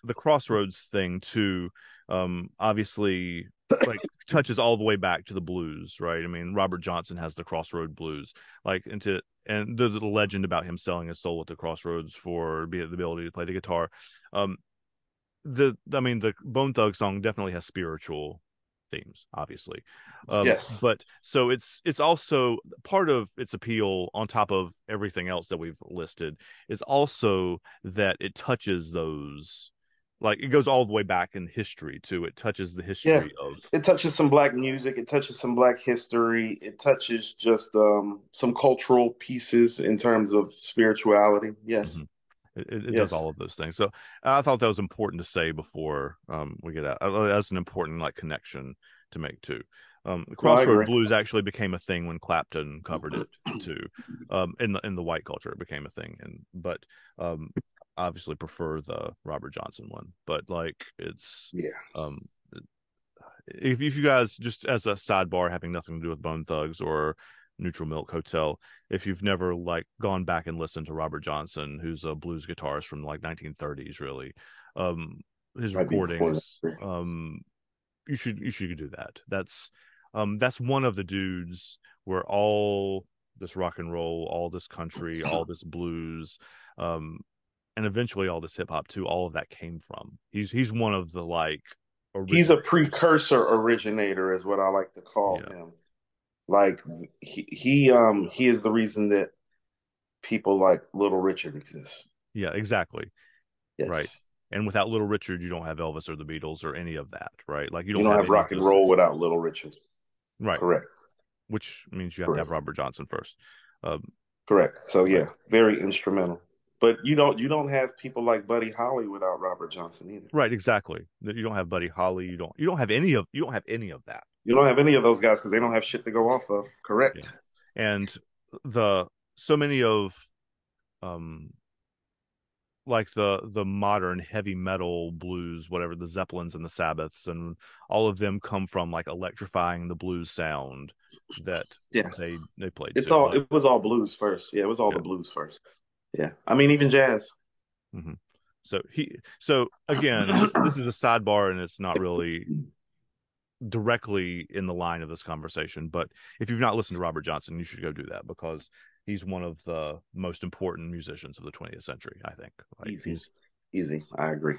the Crossroads thing too, obviously like touches all the way back to the blues, right? I mean, Robert Johnson has the Crossroad Blues, like and there's a legend about him selling his soul at the Crossroads for the ability to play the guitar. Um, I mean, the Bone Thug song definitely has spiritual themes, obviously. Yes. But so it's also part of its appeal on top of everything else that we've listed is also that it touches those, like it goes all the way back in history too. It touches the Yeah. history of. It touches some black music. It touches some black history. It touches just some cultural pieces in terms of spirituality. Yes. Mhm. It does Yes. all of those things. So I thought that was important to say before we get out. That's an important like connection to make too. No, I Crossroad agree. Blues actually became a thing when Clapton covered it too. In the white culture, it became a thing, and but um, obviously prefer the Robert Johnson one. But like it's Yeah. um, if you guys just as a sidebar having nothing to do with Bone Thugs or Neutral Milk Hotel, if you've never like gone back and listened to Robert Johnson, who's a blues guitarist from like 1930s, really, um, his Might be before recordings, that. you should do that. That's one of the dudes where all this rock and roll, all this country, all this blues, um, and eventually all this hip hop too, all of that came from. He's one of the like He's a originators. precursor originator, is what I like to call Yeah. him. Like he is the reason that people like Little Richard exist. Yeah, exactly. Right. Yes. And without Little Richard, you don't have Elvis or the Beatles or any of that, right? Like you You don't don't have have any of rock and those roll things. without Little Richard. Right. Correct. Which means you have to have Correct. Robert Johnson first. Um, Correct. So right. yeah, very instrumental. But you don't have people like Buddy Holly without Robert Johnson either. Right, exactly. You don't have Buddy Holly, you don't have any of that. You don't have any of those guys because they don't have shit to go off of. Yeah. Correct. And the so many of um like the modern heavy metal blues, whatever, the Zeppelins and the Sabbaths and all of them come from like electrifying the blues sound that Yeah. they played It's to. all Like it was all blues first. Yeah, it was all the yeah. blues first. Yeah. I mean even jazz. Hmm. So again, this is a sidebar and it's not really directly in the line of this conversation, but if you've not listened to Robert Johnson, you should go do that because he's one of the most important musicians of the 20th century, I think. Like Easy. Easy. I agree.